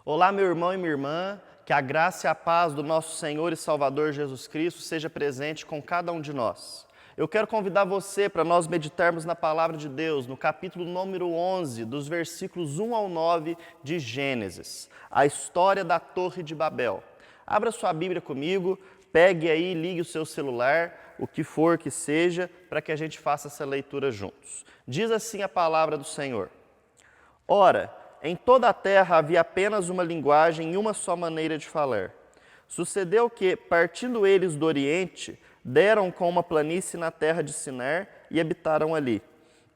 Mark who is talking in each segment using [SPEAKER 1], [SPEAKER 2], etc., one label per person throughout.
[SPEAKER 1] Olá, meu irmão e minha irmã, que a graça e a paz do nosso Senhor e Salvador Jesus Cristo seja presente com cada um de nós. Eu quero convidar você para nós meditarmos na Palavra de Deus, no capítulo número 11, dos versículos 1 ao 9 de Gênesis, a história da Torre de Babel. Abra sua Bíblia comigo, pegue aí, ligue o seu celular, o que for que seja, para que a gente faça essa leitura juntos. Diz assim a Palavra do Senhor: Ora, em toda a terra havia apenas uma linguagem e uma só maneira de falar. Sucedeu que, partindo eles do Oriente, deram com uma planície na terra de Sinar e habitaram ali.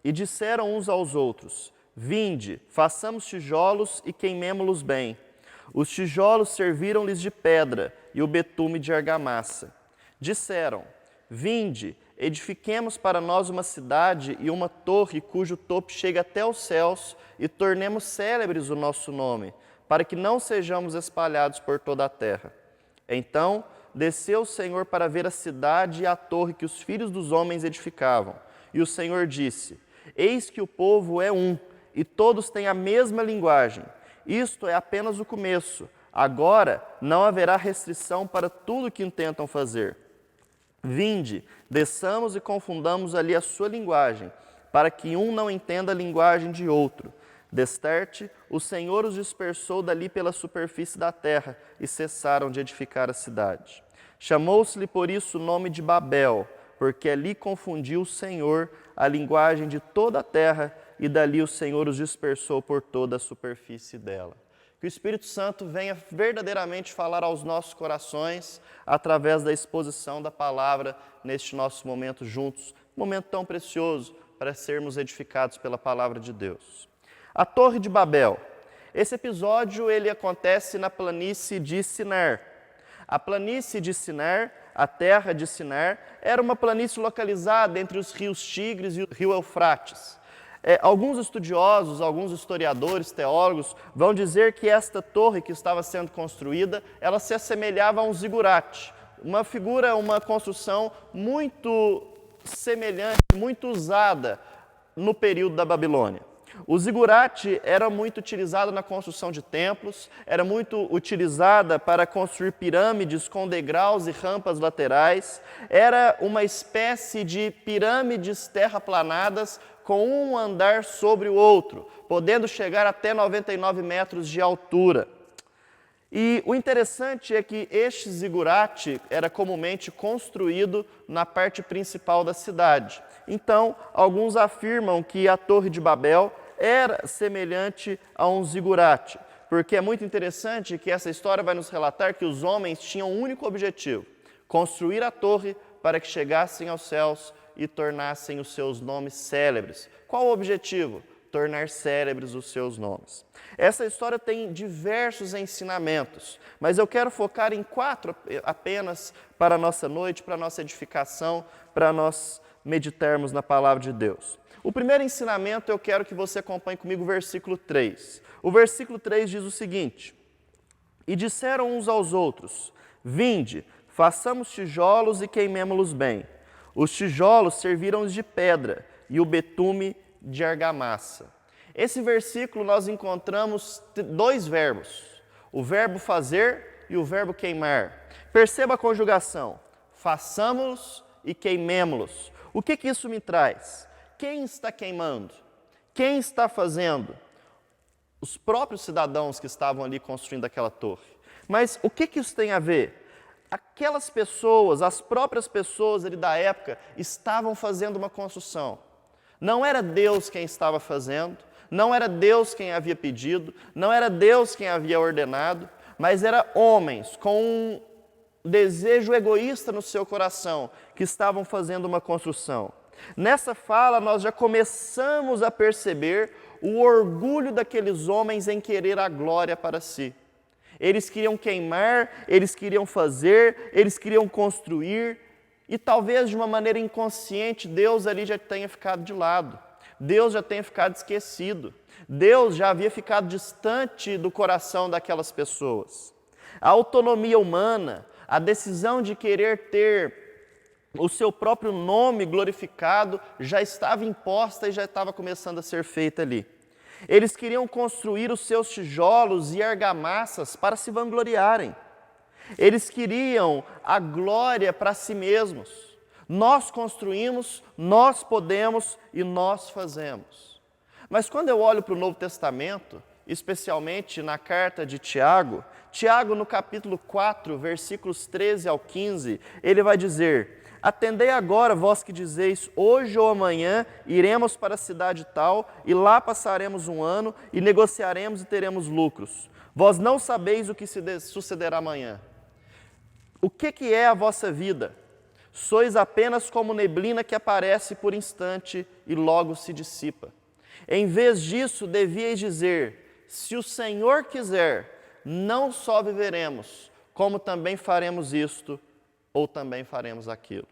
[SPEAKER 1] E disseram uns aos outros: Vinde, façamos tijolos e queimemo-los bem. Os tijolos serviram-lhes de pedra e o betume de argamassa. Disseram: Vinde, edifiquemos para nós uma cidade e uma torre cujo topo chegue até os céus e tornemos célebres o nosso nome, para que não sejamos espalhados por toda a terra. Então desceu o Senhor para ver a cidade e a torre que os filhos dos homens edificavam. E o Senhor disse: Eis que o povo é um, e todos têm a mesma linguagem. Isto é apenas o começo. Agora não haverá restrição para tudo que intentam fazer. Vinde, desçamos e confundamos ali a sua linguagem, para que um não entenda a linguagem de outro. Destarte, o Senhor os dispersou dali pela superfície da terra e cessaram de edificar a cidade. Chamou-se-lhe por isso o nome de Babel, porque ali confundiu o Senhor a linguagem de toda a terra e dali o Senhor os dispersou por toda a superfície dela. Que o Espírito Santo venha verdadeiramente falar aos nossos corações através da exposição da palavra neste nosso momento juntos, momento tão precioso para sermos edificados pela palavra de Deus. A Torre de Babel. Esse episódio ele acontece na planície de Sinar. A planície de Sinar, a terra de Sinar, era uma planície localizada entre os rios Tigres e o rio Eufrates. Alguns estudiosos, alguns historiadores, teólogos, vão dizer que esta torre que estava sendo construída, ela se assemelhava a um zigurate, uma figura, uma construção muito semelhante, muito usada no período da Babilônia. O zigurate era muito utilizado na construção de templos, era muito utilizada para construir pirâmides com degraus e rampas laterais, era uma espécie de pirâmides terraplanadas com um andar sobre o outro, podendo chegar até 99 metros de altura. E o interessante é que este zigurate era comumente construído na parte principal da cidade. Então, alguns afirmam que a Torre de Babel era semelhante a um zigurate, porque é muito interessante que essa história vai nos relatar que os homens tinham um único objetivo: construir a torre para que chegassem aos céus e tornassem os seus nomes célebres. Qual o objetivo? Tornar célebres os seus nomes. Essa história tem diversos ensinamentos, mas eu quero focar em 4 apenas para a nossa noite, para a nossa edificação, para nós meditarmos na palavra de Deus. O primeiro ensinamento eu quero que você acompanhe comigo o versículo 3. O versículo 3 diz o seguinte: E disseram uns aos outros: Vinde, façamos tijolos e queimemo-los bem. Os tijolos serviram de pedra e o betume de argamassa. Esse versículo nós encontramos 2 verbos, o verbo fazer e o verbo queimar. Perceba a conjugação: façamos e queimemo-los. O que isso me traz? Quem está queimando? Quem está fazendo? Os próprios cidadãos que estavam ali construindo aquela torre. Mas o que isso tem a ver? Aquelas pessoas, as próprias pessoas ali da época, estavam fazendo uma construção. Não era Deus quem estava fazendo, não era Deus quem havia pedido, não era Deus quem havia ordenado, mas eram homens com um desejo egoísta no seu coração que estavam fazendo uma construção. Nessa fala, nós já começamos a perceber o orgulho daqueles homens em querer a glória para si. Eles queriam queimar, eles queriam fazer, eles queriam construir, e talvez de uma maneira inconsciente, Deus ali já tenha ficado de lado. Deus já tenha ficado esquecido. Deus já havia ficado distante do coração daquelas pessoas. A autonomia humana, a decisão de querer ter o seu próprio nome glorificado já estava imposta e já estava começando a ser feita ali. Eles queriam construir os seus tijolos e argamassas para se vangloriarem. Eles queriam a glória para si mesmos. Nós construímos, nós podemos e nós fazemos. Mas quando eu olho para o Novo Testamento, especialmente na carta de Tiago, Tiago no capítulo 4, versículos 13 ao 15, ele vai dizer: atendei agora, vós que dizeis, hoje ou amanhã iremos para a cidade tal, e lá passaremos um ano, e negociaremos e teremos lucros. Vós não sabeis o que sucederá amanhã. O que é a vossa vida? Sois apenas como neblina que aparece por instante e logo se dissipa. Em vez disso, devíeis dizer: se o Senhor quiser, não só viveremos, como também faremos isto, ou também faremos aquilo.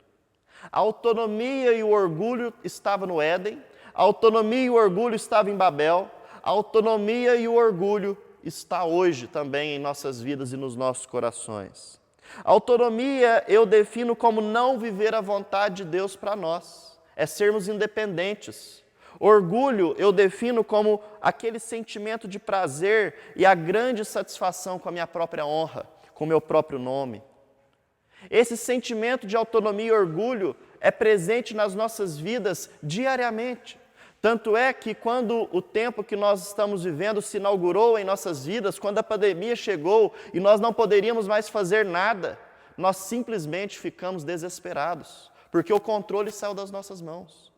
[SPEAKER 1] A autonomia e o orgulho estavam no Éden, a autonomia e o orgulho estavam em Babel, a autonomia e o orgulho está hoje também em nossas vidas e nos nossos corações. A autonomia eu defino como não viver a vontade de Deus para nós, é sermos independentes. Orgulho eu defino como aquele sentimento de prazer e a grande satisfação com a minha própria honra, com o meu próprio nome. Esse sentimento de autonomia e orgulho é presente nas nossas vidas diariamente. Tanto é que quando o tempo que nós estamos vivendo se inaugurou em nossas vidas, quando a pandemia chegou e nós não poderíamos mais fazer nada, nós simplesmente ficamos desesperados, porque o controle saiu das nossas mãos.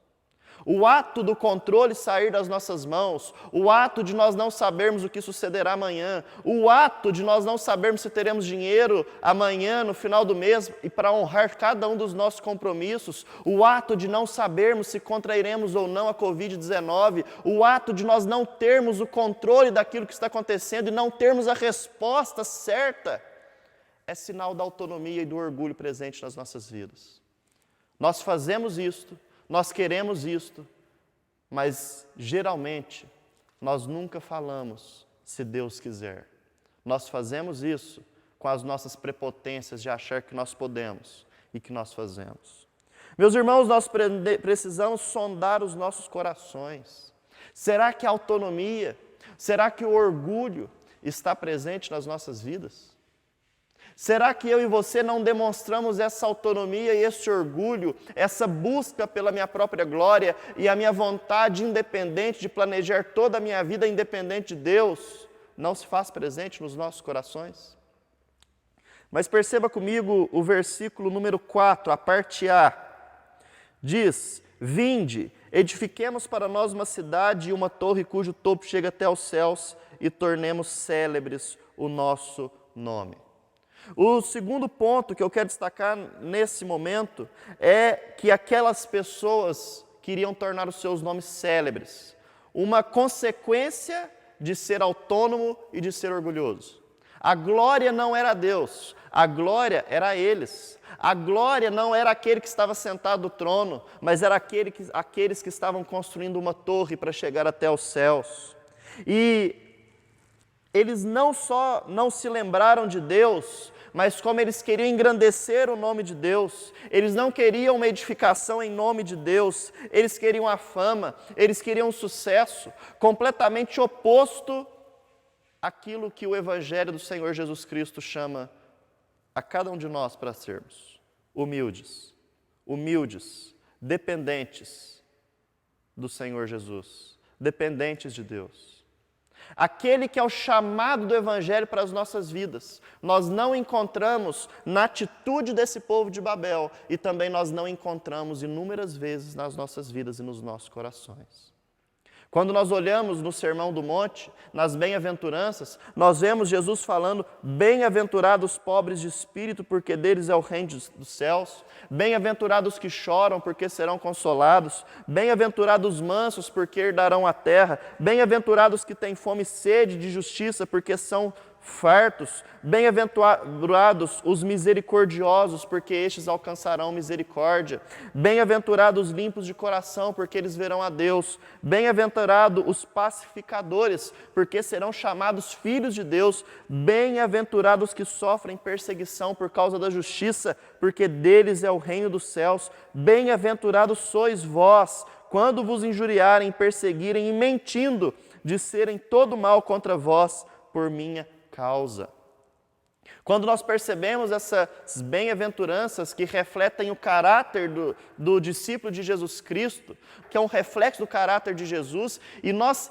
[SPEAKER 1] O ato do controle sair das nossas mãos, o ato de nós não sabermos o que sucederá amanhã, o ato de nós não sabermos se teremos dinheiro amanhã, no final do mês, e para honrar cada um dos nossos compromissos, o ato de não sabermos se contrairemos ou não a Covid-19, o ato de nós não termos o controle daquilo que está acontecendo e não termos a resposta certa, é sinal da autonomia e do orgulho presente nas nossas vidas. Nós fazemos isto, nós queremos isto, mas geralmente nós nunca falamos se Deus quiser. Nós fazemos isso com as nossas prepotências de achar que nós podemos e que nós fazemos. Meus irmãos, nós precisamos sondar os nossos corações. Será que a autonomia, será que o orgulho está presente nas nossas vidas? Será que eu e você não demonstramos essa autonomia e esse orgulho, essa busca pela minha própria glória e a minha vontade independente de planejar toda a minha vida independente de Deus, não se faz presente nos nossos corações? Mas perceba comigo o versículo número 4, a parte A. Diz: vinde, edifiquemos para nós uma cidade e uma torre cujo topo chega até aos céus e tornemos célebres o nosso nome. O segundo ponto que eu quero destacar nesse momento é que aquelas pessoas queriam tornar os seus nomes célebres, uma consequência de ser autônomo e de ser orgulhoso. A glória não era Deus, a glória era a eles. A glória não era aquele que estava sentado no trono, mas era aqueles que estavam construindo uma torre para chegar até os céus. E eles não só não se lembraram de Deus, mas como eles queriam engrandecer o nome de Deus, eles não queriam uma edificação em nome de Deus, eles queriam a fama, eles queriam o sucesso, completamente oposto àquilo que o Evangelho do Senhor Jesus Cristo chama a cada um de nós para sermos: humildes, dependentes do Senhor Jesus, dependentes de Deus. Aquele que é o chamado do Evangelho para as nossas vidas, nós não encontramos na atitude desse povo de Babel e também nós não encontramos inúmeras vezes nas nossas vidas e nos nossos corações. Quando nós olhamos no Sermão do Monte, nas bem-aventuranças, nós vemos Jesus falando: bem-aventurados os pobres de espírito, porque deles é o reino dos céus. Bem-aventurados os que choram, porque serão consolados. Bem-aventurados os mansos, porque herdarão a terra. Bem-aventurados os que têm fome e sede de justiça, porque são fartos. Bem-aventurados os misericordiosos, porque estes alcançarão misericórdia. Bem-aventurados os limpos de coração, porque eles verão a Deus. Bem-aventurados os pacificadores, porque serão chamados filhos de Deus. Bem-aventurados os que sofrem perseguição por causa da justiça, porque deles é o reino dos céus. Bem-aventurados sois vós, quando vos injuriarem, perseguirem e mentindo, disserem todo mal contra vós por minha causa. Quando nós percebemos essas bem-aventuranças que refletem o caráter do discípulo de Jesus Cristo, que é um reflexo do caráter de Jesus, e nós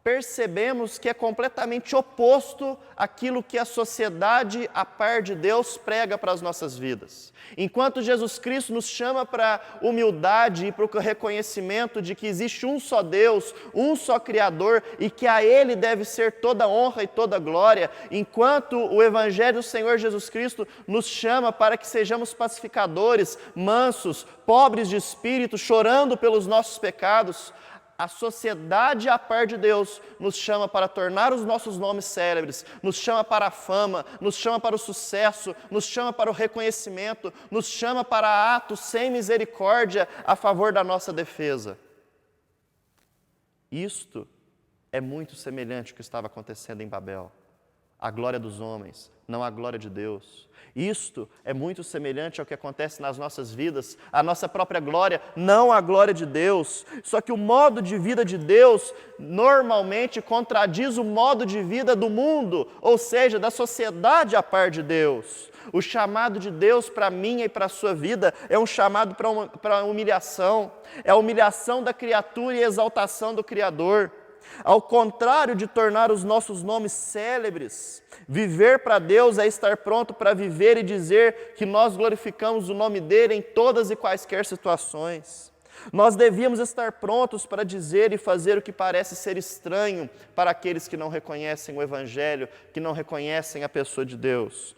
[SPEAKER 1] percebemos que é completamente oposto àquilo que a sociedade, a par de Deus, prega para as nossas vidas. Enquanto Jesus Cristo nos chama para a humildade e para o reconhecimento de que existe um só Deus, um só Criador, e que a Ele deve ser toda honra e toda glória, enquanto o Evangelho do Senhor Jesus Cristo nos chama para que sejamos pacificadores, mansos, pobres de espírito, chorando pelos nossos pecados, a sociedade a par de Deus nos chama para tornar os nossos nomes célebres, nos chama para a fama, nos chama para o sucesso, nos chama para o reconhecimento, nos chama para atos sem misericórdia a favor da nossa defesa. Isto é muito semelhante ao que estava acontecendo em Babel. A glória dos homens, não a glória de Deus. Isto é muito semelhante ao que acontece nas nossas vidas, a nossa própria glória, não a glória de Deus. Só que o modo de vida de Deus normalmente contradiz o modo de vida do mundo, ou seja, da sociedade a par de Deus. O chamado de Deus para a minha e para a sua vida é um chamado para a humilhação, é a humilhação da criatura e a exaltação do Criador. Ao contrário de tornar os nossos nomes célebres, viver para Deus é estar pronto para viver e dizer que nós glorificamos o nome dEle em todas e quaisquer situações. Nós devíamos estar prontos para dizer e fazer o que parece ser estranho para aqueles que não reconhecem o Evangelho, que não reconhecem a pessoa de Deus.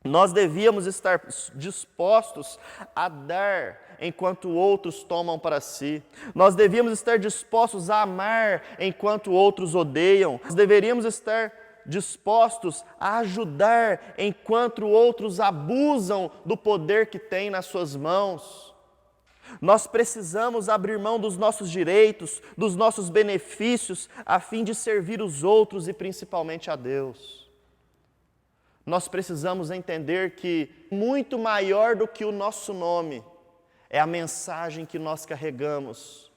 [SPEAKER 1] Nós devíamos estar dispostos a dar enquanto outros tomam para si. Nós devíamos estar dispostos a amar enquanto outros odeiam. Nós deveríamos estar dispostos a ajudar enquanto outros abusam do poder que têm nas suas mãos. Nós precisamos abrir mão dos nossos direitos, dos nossos benefícios, a fim de servir os outros e principalmente a Deus. Nós precisamos entender que muito maior do que o nosso nome é a mensagem que nós carregamos.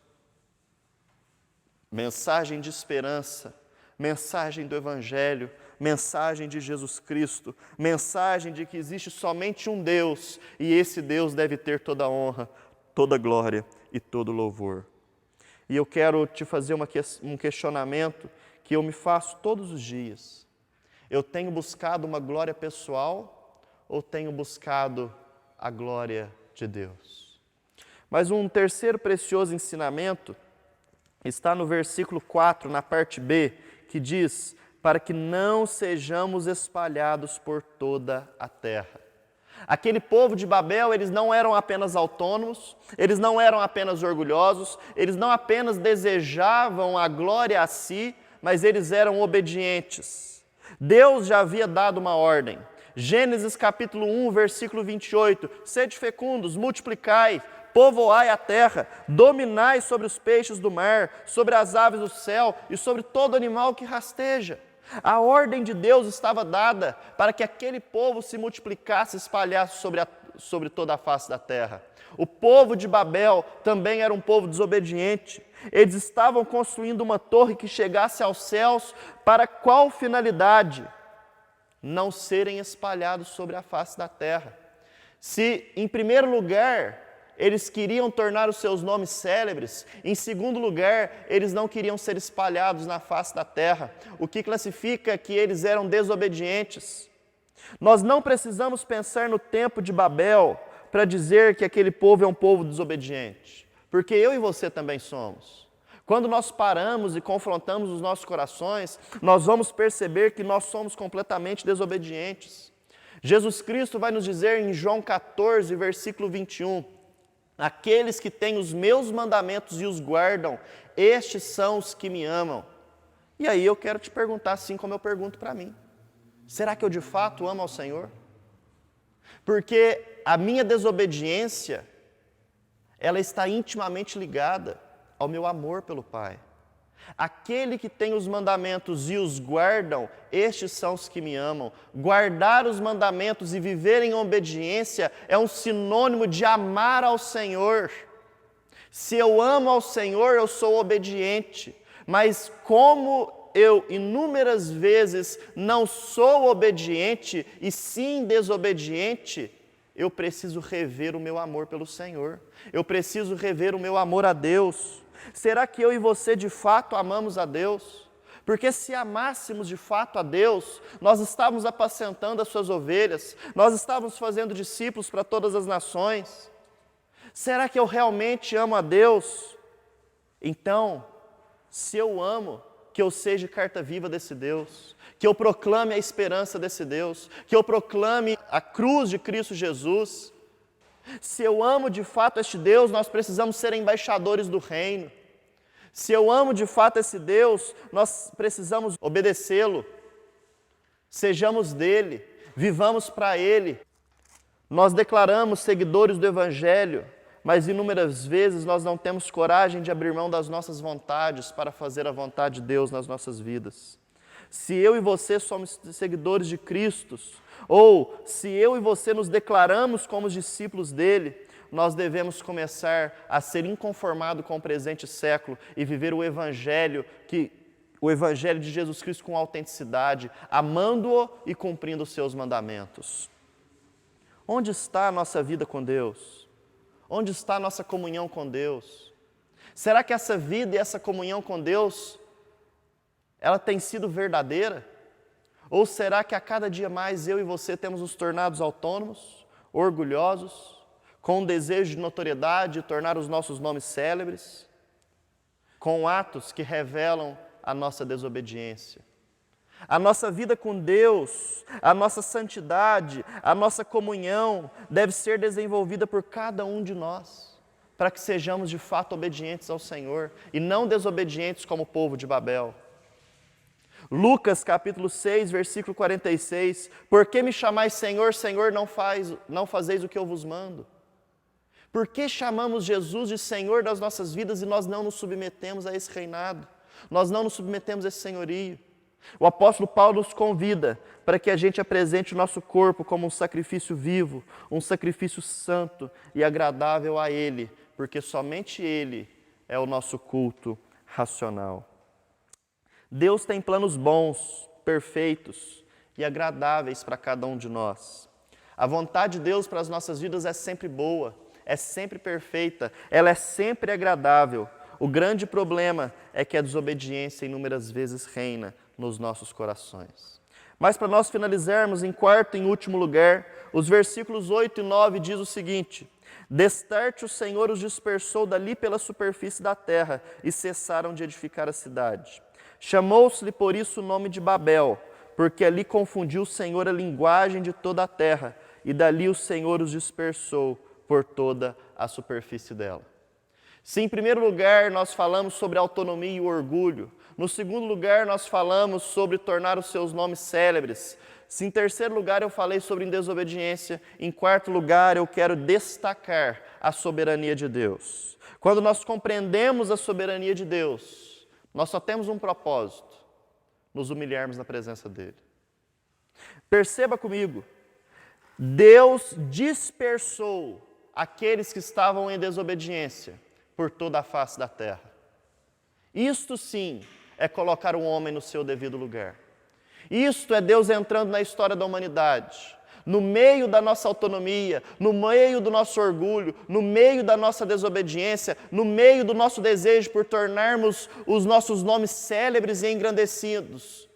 [SPEAKER 1] Mensagem de esperança, mensagem do Evangelho, mensagem de Jesus Cristo, mensagem de que existe somente um Deus e esse Deus deve ter toda a honra, toda a glória e todo o louvor. E eu quero te fazer um questionamento que eu me faço todos os dias. Eu tenho buscado uma glória pessoal ou tenho buscado a glória de Deus? Mas um terceiro precioso ensinamento está no versículo 4, na parte B, que diz: para que não sejamos espalhados por toda a terra. Aquele povo de Babel, eles não eram apenas autônomos, eles não eram apenas orgulhosos, eles não apenas desejavam a glória a si, mas eles eram obedientes. Deus já havia dado uma ordem. Gênesis capítulo 1, versículo 28. Sede fecundos, multiplicai, povoai a terra, dominai sobre os peixes do mar, sobre as aves do céu e sobre todo animal que rasteja. A ordem de Deus estava dada para que aquele povo se multiplicasse e espalhasse sobre toda a face da terra. O povo de Babel também era um povo desobediente. Eles estavam construindo uma torre que chegasse aos céus para qual finalidade? Não serem espalhados sobre a face da terra. Se, em primeiro lugar, eles queriam tornar os seus nomes célebres, em segundo lugar, eles não queriam ser espalhados na face da terra, o que classifica que eles eram desobedientes. Nós não precisamos pensar no tempo de Babel para dizer que aquele povo é um povo desobediente, porque eu e você também somos. Quando nós paramos e confrontamos os nossos corações, nós vamos perceber que nós somos completamente desobedientes. Jesus Cristo vai nos dizer em João 14, versículo 21, aqueles que têm os meus mandamentos e os guardam, estes são os que me amam. E aí eu quero te perguntar, assim como eu pergunto para mim, será que eu de fato amo ao Senhor? Porque a minha desobediência, ela está intimamente ligada ao meu amor pelo Pai. Aquele que tem os mandamentos e os guardam, estes são os que me amam. Guardar os mandamentos e viver em obediência é um sinônimo de amar ao Senhor. Se eu amo ao Senhor, eu sou obediente. Mas como eu inúmeras vezes não sou obediente e sim desobediente, eu preciso rever o meu amor pelo Senhor. Eu preciso rever o meu amor a Deus. Será que eu e você de fato amamos a Deus? Porque se amássemos de fato a Deus, nós estávamos apacentando as suas ovelhas, nós estávamos fazendo discípulos para todas as nações. Será que eu realmente amo a Deus? Então, se eu amo, que eu seja carta viva desse Deus, que eu proclame a esperança desse Deus, que eu proclame a cruz de Cristo Jesus. Se eu amo de fato este Deus, nós precisamos ser embaixadores do reino. Se eu amo de fato esse Deus, nós precisamos obedecê-lo. Sejamos dele, vivamos para ele. Nós declaramos seguidores do Evangelho, mas inúmeras vezes nós não temos coragem de abrir mão das nossas vontades para fazer a vontade de Deus nas nossas vidas. Se eu e você somos seguidores de Cristo, ou se eu e você nos declaramos como discípulos dele, nós devemos começar a ser inconformados com o presente século e viver o Evangelho de Jesus Cristo com autenticidade, amando-o e cumprindo os seus mandamentos. Onde está a nossa vida com Deus? Onde está a nossa comunhão com Deus? Será que essa vida e essa comunhão com Deus, ela tem sido verdadeira? Ou será que a cada dia mais eu e você temos nos tornado autônomos, orgulhosos, com um desejo de notoriedade de tornar os nossos nomes célebres, com atos que revelam a nossa desobediência? A nossa vida com Deus, a nossa santidade, a nossa comunhão deve ser desenvolvida por cada um de nós, para que sejamos de fato obedientes ao Senhor e não desobedientes como o povo de Babel. Lucas capítulo 6, versículo 46, por que me chamais Senhor, Senhor, não fazeis o que eu vos mando? Por que chamamos Jesus de Senhor das nossas vidas e nós não nos submetemos a esse reinado? Nós não nos submetemos a esse senhorio? O apóstolo Paulo nos convida para que a gente apresente o nosso corpo como um sacrifício vivo, um sacrifício santo e agradável a Ele, porque somente Ele é o nosso culto racional. Deus tem planos bons, perfeitos e agradáveis para cada um de nós. A vontade de Deus para as nossas vidas é sempre boa, é sempre perfeita, ela é sempre agradável. O grande problema é que a desobediência inúmeras vezes reina nos nossos corações. Mas para nós finalizarmos, em quarto e em último lugar, os versículos 8 e 9 diz o seguinte: Destarte o Senhor os dispersou dali pela superfície da terra e cessaram de edificar a cidade. Chamou-se-lhe por isso o nome de Babel, porque ali confundiu o Senhor a linguagem de toda a terra, e dali o Senhor os dispersou por toda a superfície dela. Se em primeiro lugar nós falamos sobre a autonomia e o orgulho, no segundo lugar nós falamos sobre tornar os seus nomes célebres, se em terceiro lugar eu falei sobre desobediência, em quarto lugar eu quero destacar a soberania de Deus. Quando nós compreendemos a soberania de Deus, nós só temos um propósito: nos humilharmos na presença dEle. Perceba comigo, Deus dispersou aqueles que estavam em desobediência por toda a face da terra. Isto sim é colocar o homem no seu devido lugar. Isto é Deus entrando na história da humanidade, no meio da nossa autonomia, no meio do nosso orgulho, no meio da nossa desobediência, no meio do nosso desejo por tornarmos os nossos nomes célebres e engrandecidos.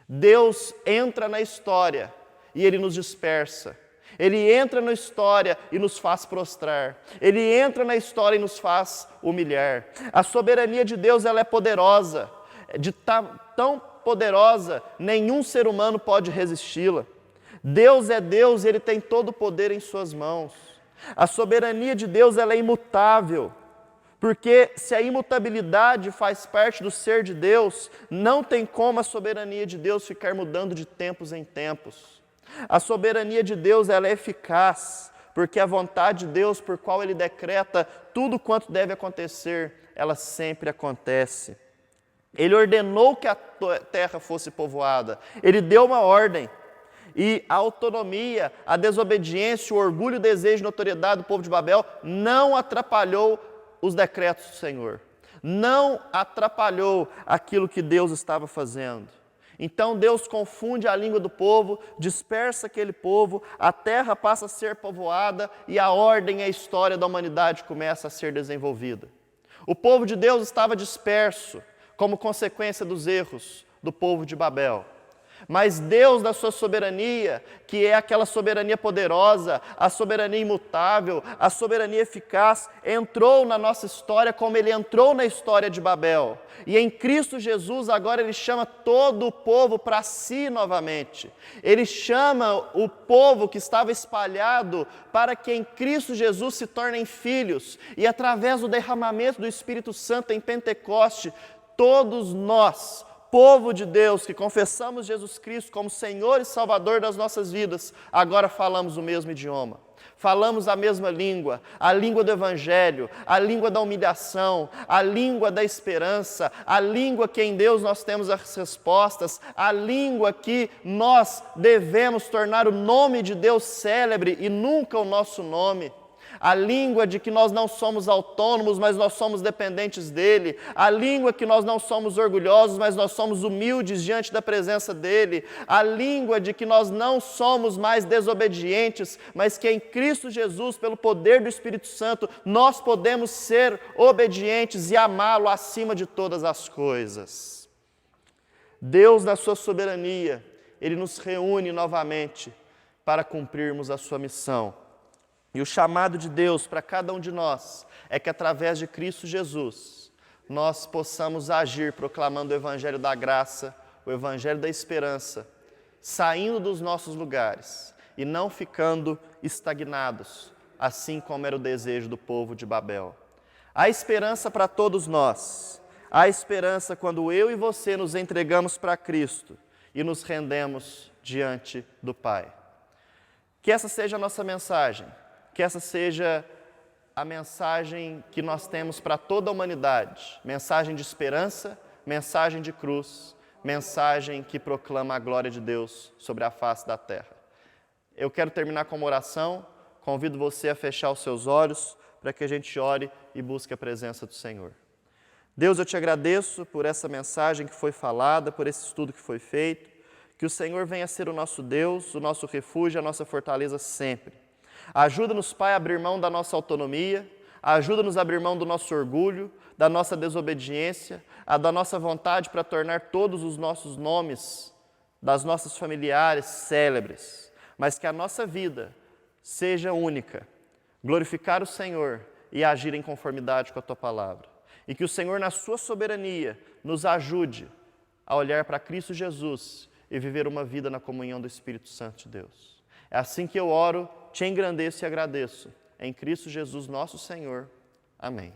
[SPEAKER 1] Deus entra na história e Ele nos dispersa. Ele entra na história e nos faz prostrar. Ele entra na história e nos faz humilhar. A soberania de Deus, ela é poderosa. Tão poderosa, nenhum ser humano pode resisti-la. Deus é Deus e Ele tem todo o poder em suas mãos. A soberania de Deus, ela é imutável. Porque se a imutabilidade faz parte do ser de Deus, não tem como a soberania de Deus ficar mudando de tempos em tempos. A soberania de Deus, ela é eficaz, porque a vontade de Deus, por qual Ele decreta tudo quanto deve acontecer, ela sempre acontece. Ele ordenou que a terra fosse povoada, Ele deu uma ordem, e a autonomia, a desobediência, o orgulho, o desejo de notoriedade do povo de Babel não atrapalhou os decretos do Senhor. não atrapalhou aquilo que Deus estava fazendo. Então Deus confunde a língua do povo, dispersa aquele povo, a terra passa a ser povoada e a ordem e a história da humanidade começa a ser desenvolvida. O povo de Deus estava disperso como consequência dos erros do povo de Babel. Mas Deus, da sua soberania, que é aquela soberania poderosa, a soberania imutável, a soberania eficaz, entrou na nossa história como Ele entrou na história de Babel. E em Cristo Jesus, agora Ele chama todo o povo para si novamente. Ele chama o povo que estava espalhado para que em Cristo Jesus se tornem filhos. E através do derramamento do Espírito Santo em Pentecoste, todos nós, povo de Deus, que confessamos Jesus Cristo como Senhor e Salvador das nossas vidas, agora falamos o mesmo idioma. Falamos a mesma língua, a língua do Evangelho, a língua da humilhação, a língua da esperança, a língua que em Deus nós temos as respostas, a língua que nós devemos tornar o nome de Deus célebre e nunca o nosso nome. A língua de que nós não somos autônomos, mas nós somos dependentes dEle. A língua que nós não somos orgulhosos, mas nós somos humildes diante da presença dEle. A língua de que nós não somos mais desobedientes, mas que em Cristo Jesus, pelo poder do Espírito Santo, nós podemos ser obedientes e amá-lo acima de todas as coisas. Deus, na sua soberania, Ele nos reúne novamente para cumprirmos a sua missão. E o chamado de Deus para cada um de nós é que através de Cristo Jesus, nós possamos agir proclamando o Evangelho da graça, o Evangelho da esperança, saindo dos nossos lugares e não ficando estagnados, assim como era o desejo do povo de Babel. Há esperança para todos nós, há esperança quando eu e você nos entregamos para Cristo e nos rendemos diante do Pai. Que essa seja a nossa mensagem. Que essa seja a mensagem que nós temos para toda a humanidade. Mensagem de esperança, mensagem de cruz, mensagem que proclama a glória de Deus sobre a face da terra. Eu quero terminar com uma oração. Convido você a fechar os seus olhos para que a gente ore e busque a presença do Senhor. Deus, eu te agradeço por essa mensagem que foi falada, por esse estudo que foi feito. Que o Senhor venha ser o nosso Deus, o nosso refúgio, a nossa fortaleza sempre. Ajuda-nos, Pai, a abrir mão da nossa autonomia, ajuda-nos a abrir mão do nosso orgulho, da nossa desobediência, da nossa vontade para tornar todos os nossos nomes, das nossas familiares, célebres, mas que a nossa vida seja única, glorificar o Senhor e agir em conformidade com a Tua Palavra. E que o Senhor, na Sua soberania, nos ajude a olhar para Cristo Jesus e viver uma vida na comunhão do Espírito Santo de Deus. É assim que eu oro, te engrandeço e agradeço. Em Cristo Jesus, nosso Senhor. Amém.